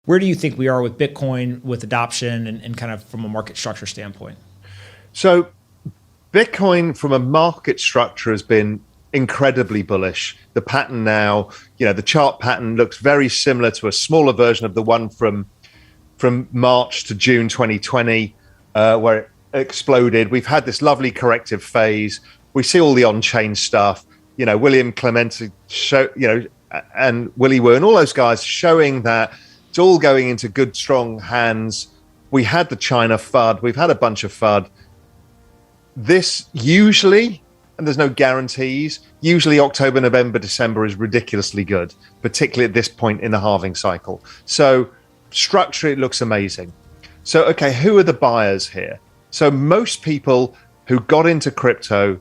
Where do you think we are with Bitcoin, with adoption, and kind of from a market structure standpoint? So Bitcoin from a market structure has been incredibly bullish. The pattern now, the chart pattern looks very similar to a smaller version of the one from March to June 2020, where it exploded. We've had this lovely corrective phase. We see all the on-chain stuff, William Clemente and Willy Woo and all those guys showing that it's all going into good, strong hands. We had the China FUD. We've had a bunch of FUD. This usually, and there's no guarantees, usually October, November, December is ridiculously good, particularly at this point in the halving cycle. So structurally, it looks amazing. So, okay, who are the buyers here? So most people who got into crypto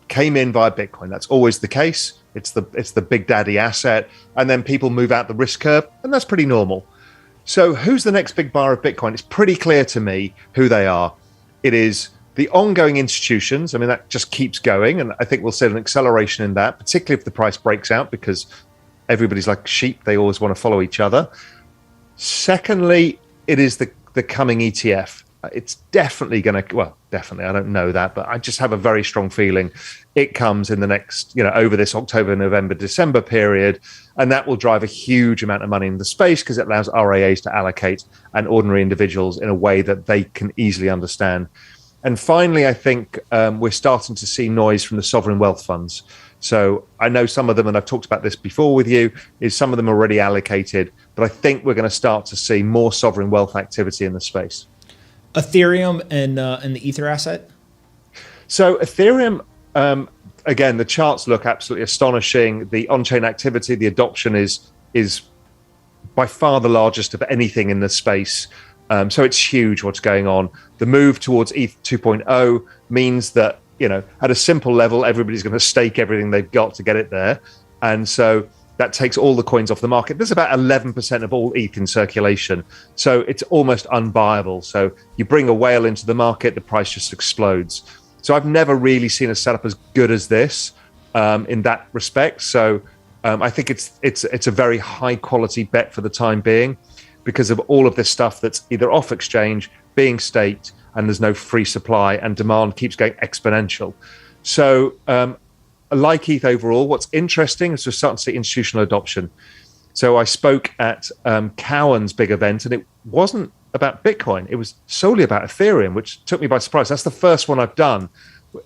came in via Bitcoin. That's always the case. It's the big daddy asset. And then people move out the risk curve, and that's pretty normal. So who's the next big buyer of Bitcoin? It's pretty clear to me who they are. It is the ongoing institutions. I mean, that just keeps going. And I think we'll see an acceleration in that, particularly if the price breaks out, because everybody's like sheep. They always want to follow each other. Secondly, it is the coming ETF. It's definitely going to, well, definitely, I don't know that, but I just have a very strong feeling it comes in the next, over this October, November, December period. And that will drive a huge amount of money in the space because it allows RIAs to allocate and ordinary individuals in a way that they can easily understand. And finally, I think we're starting to see noise from the sovereign wealth funds. So I know some of them, and I've talked about this before with you, is some of them are already allocated, but I think we're going to start to see more sovereign wealth activity in the space. Ethereum and the Ether asset? So Ethereum, again, the charts look absolutely astonishing. The on-chain activity, the adoption is by far the largest of anything in the space. So it's huge what's going on. The move towards ETH 2.0 means that, at a simple level, everybody's going to stake everything they've got to get it there. And so that takes all the coins off the market. There's about 11% of all ETH in circulation. So it's almost unbuyable. So you bring a whale into the market, the price just explodes. So I've never really seen a setup as good as this in that respect. So I think it's a very high quality bet for the time being because of all of this stuff that's either off exchange, being staked, and there's no free supply, and demand keeps going exponential. So I like ETH overall. What's interesting is we're starting to see institutional adoption. So I spoke at Cowen's big event, and it wasn't about Bitcoin. It was solely about Ethereum, which took me by surprise. That's the first one I've done.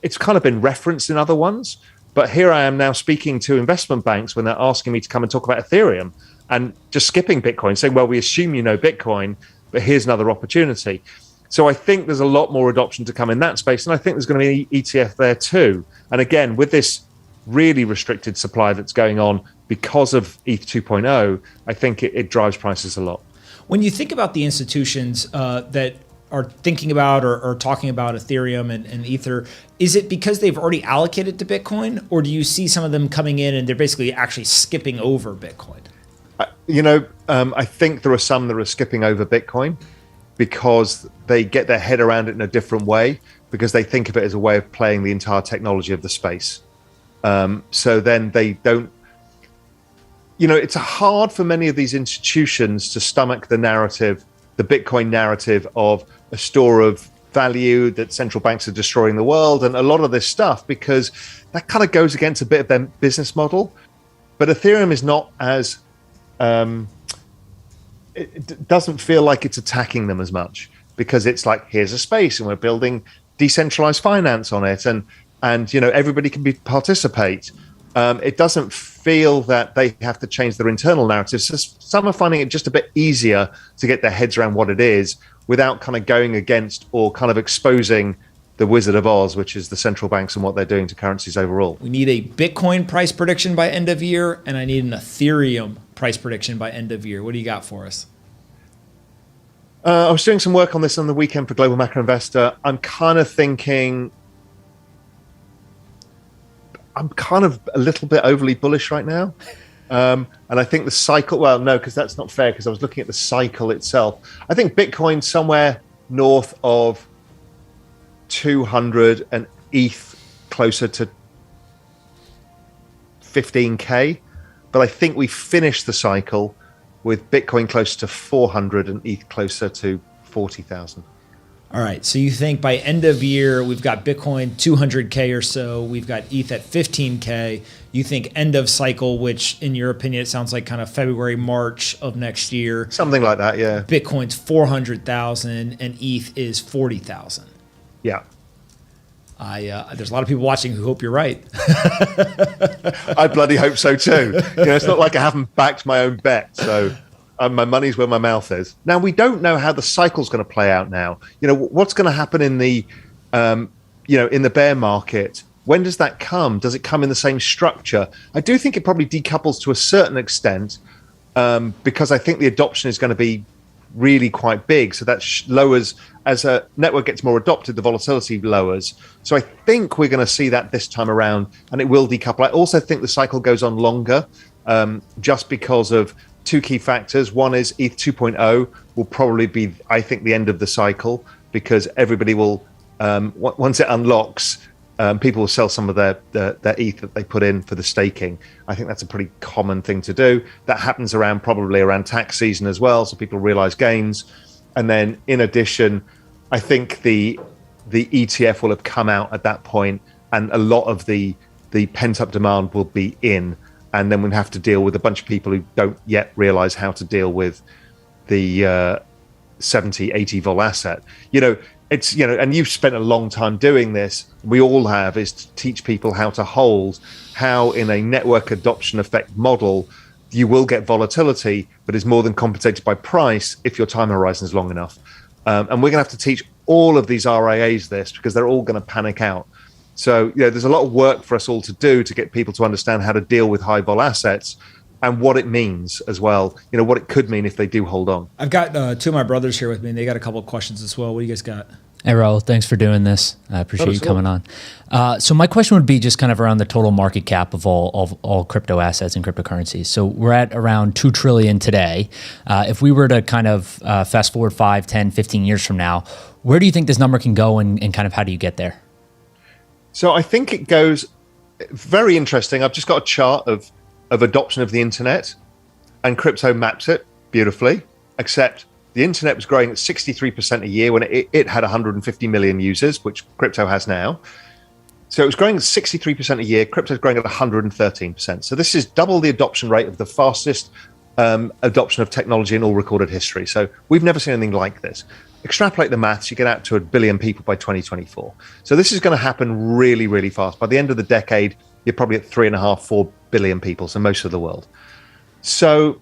It's kind of been referenced in other ones, but here I am now speaking to investment banks when they're asking me to come and talk about Ethereum and just skipping Bitcoin, saying, well, we assume you know Bitcoin, but here's another opportunity. So I think there's a lot more adoption to come in that space, and I think there's going to be an ETF there too. And again, with this really restricted supply that's going on because of ETH 2.0, I think it drives prices a lot. When you think about the institutions that are thinking about or talking about Ethereum and Ether, is it because they've already allocated to Bitcoin, or do you see some of them coming in and they're basically actually skipping over Bitcoin? I think there are some that are skipping over Bitcoin because they get their head around it in a different way, because they think of it as a way of playing the entire technology of the space. So then they don't, it's hard for many of these institutions to stomach the narrative, the Bitcoin narrative of a store of value that central banks are destroying the world and a lot of this stuff, because that kind of goes against a bit of their business model. But Ethereum is not as, it doesn't feel like it's attacking them as much, because it's like, here's a space and we're building decentralized finance on it, and everybody can participate. It doesn't feel that they have to change their internal narratives. So some are finding it just a bit easier to get their heads around what it is without kind of going against or kind of exposing the Wizard of Oz, which is the central banks and what they're doing to currencies overall. We need a Bitcoin price prediction by end of year, and I need an Ethereum price prediction by end of year. What do you got for us? I was doing some work on this on the weekend for Global Macro Investor. I'm kind of thinking, I'm kind of a little bit overly bullish right now. And I think the cycle, well, no, because that's not fair, because I was looking at the cycle itself. I think Bitcoin somewhere north of 200 and ETH closer to 15K. But I think we finished the cycle with Bitcoin closer to 400 and ETH closer to 40,000. All right. So you think by end of year, we've got Bitcoin 200K or so. We've got ETH at 15K. You think end of cycle, which in your opinion, it sounds like kind of February, March of next year. Something like that, yeah. Bitcoin's 400,000 and ETH is 40,000. Yeah. There's a lot of people watching who hope you're right. I bloody hope so too. It's not like I haven't backed my own bet. So my money's where my mouth is. Now, we don't know how the cycle's going to play out now. What's going to happen in the, in the bear market? When does that come? Does it come in the same structure? I do think it probably decouples to a certain extent because I think the adoption is going to be really quite big. So that lowers, as a network gets more adopted, the volatility lowers. So I think we're going to see that this time around, and it will decouple. I also think the cycle goes on longer just because of two key factors. One is ETH 2.0 will probably be, I think, the end of the cycle, because everybody will, once it unlocks, people will sell some of their ETH that they put in for the staking. I think that's a pretty common thing to do. That happens probably around tax season as well, so people realize gains. And then in addition, I think the ETF will have come out at that point, and a lot of the pent-up demand will be in. And then we'll have to deal with a bunch of people who don't yet realize how to deal with the 70, 80 vol asset. And you've spent a long time doing this. We all have, is to teach people how to hold, how in a network adoption effect model, you will get volatility, but is more than compensated by price if your time horizon is long enough. And we're going to have to teach all of these RIAs this, because they're all going to panic out. So, there's a lot of work for us all to do to get people to understand how to deal with high vol assets and what it means as well. What it could mean if they do hold on. I've got two of my brothers here with me, and they got a couple of questions as well. What do you guys got? Hey, Raoul, thanks for doing this. I appreciate you coming on. So my question would be just kind of around the total market cap of all crypto assets and cryptocurrencies. So we're at around 2 trillion today. If we were to kind of fast forward 5, 10, 15 years from now, where do you think this number can go, and kind of how do you get there? So I think it goes very interesting. I've just got a chart of adoption of the internet, and crypto maps it beautifully, except the internet was growing at 63% a year when it had 150 million users, which crypto has now. So it was growing at 63% a year. Crypto is growing at 113%. So this is double the adoption rate of the fastest adoption of technology in all recorded history. So we've never seen anything like this. Extrapolate the maths, you get out to 1 billion people by 2024. So this is going to happen really, really fast. By the end of the decade, you're probably at 3.5, 4 billion people, so most of the world. So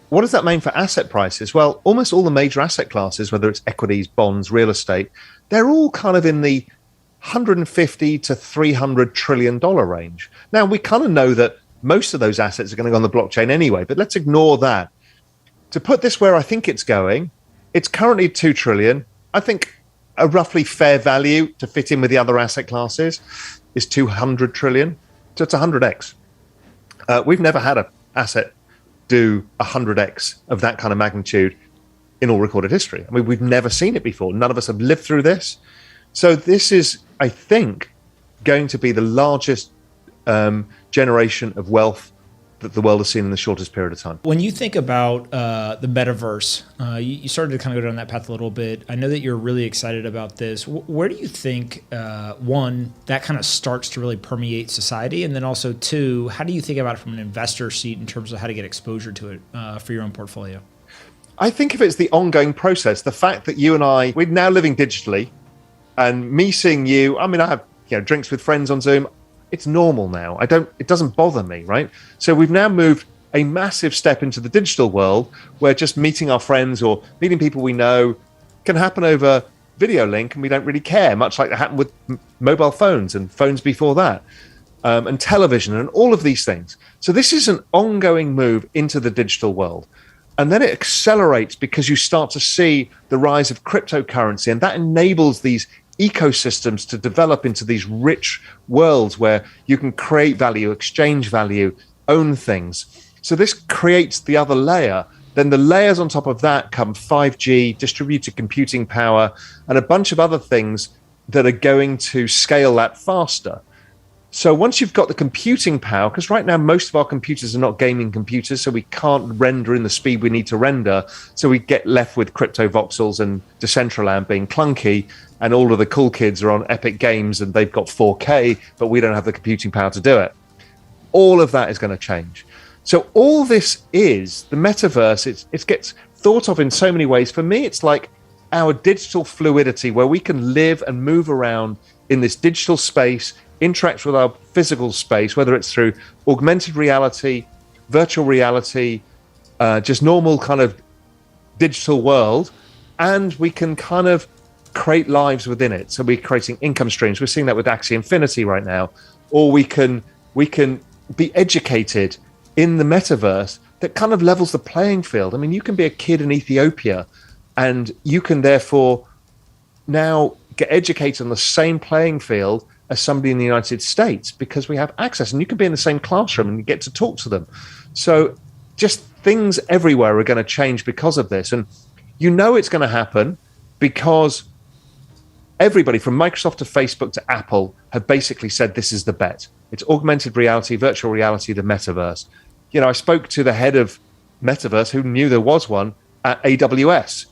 what does that mean for asset prices? Well, almost all the major asset classes, whether it's equities, bonds, real estate, they're all kind of in the 150 to $300 trillion range. Now, we kind of know that most of those assets are going to go on the blockchain anyway, but let's ignore that. To put this where I think it's going, it's currently 2 trillion. I think a roughly fair value to fit in with the other asset classes is 200 trillion. So it's 100x. We've never had an asset do 100x of that kind of magnitude in all recorded history. I mean, we've never seen it before. None of us have lived through this. So this is, I think, going to be the largest generation of wealth that the world has seen in the shortest period of time. When you think about the metaverse, you started to kind of go down that path a little bit. I know that you're really excited about this. Where do you think, one, that kind of starts to really permeate society? And then also, two, how do you think about it from an investor seat in terms of how to get exposure to it for your own portfolio? I think if it's the ongoing process, the fact that you and I, we're now living digitally, and me seeing you, I mean, I have drinks with friends on Zoom. It's normal now. It doesn't bother me, right? So we've now moved a massive step into the digital world where just meeting our friends or meeting people we know can happen over video link, and we don't really care, much like that happened with mobile phones and phones before that, and television and all of these things. So this is an ongoing move into the digital world. And then it accelerates because you start to see the rise of cryptocurrency, and that enables these ecosystems to develop into these rich worlds where you can create value, exchange value, own things. So this creates the other layer. Then the layers on top of that come 5G, distributed computing power, and a bunch of other things that are going to scale that faster. So once you've got the computing power, because right now most of our computers are not gaming computers, so we can't render in the speed we need to render. So we get left with crypto voxels and Decentraland being clunky, and all of the cool kids are on Epic Games and they've got 4K, but we don't have the computing power to do it. All of that is going to change. So all this is the metaverse. It gets thought of in so many ways. For me, it's like our digital fluidity, where we can live and move around in this digital space, interact with our physical space, whether it's through augmented reality, virtual reality, just normal kind of digital world, and we can kind of create lives within it. So we're creating income streams. We're seeing that with Axie Infinity right now. Or we can be educated in the metaverse that kind of levels the playing field. I mean, you can be a kid in Ethiopia and you can therefore now get educated on the same playing field as somebody in the United States, because we have access, and you can be in the same classroom and you get to talk to them. So just things everywhere are going to change because of this. And you know it's going to happen because everybody from Microsoft to Facebook to Apple have basically said this is the bet. It's augmented reality, virtual reality, the metaverse. You know, I spoke to the head of metaverse who knew there was one at AWS.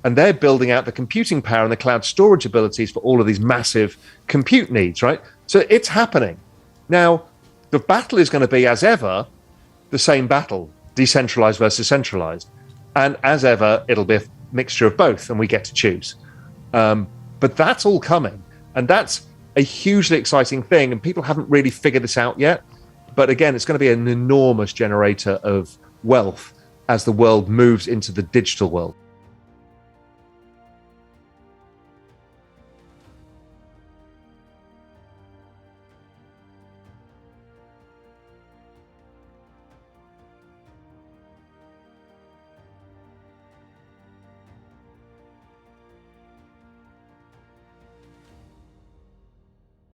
And they're building out the computing power and the cloud storage abilities for all of these massive compute needs, right? So it's happening. Now, the battle is going to be, as ever, the same battle, decentralized versus centralized. And as ever, it'll be a mixture of both, and we get to choose. But that's all coming. And that's a hugely exciting thing. And people haven't really figured this out yet. But again, it's going to be an enormous generator of wealth as the world moves into the digital world.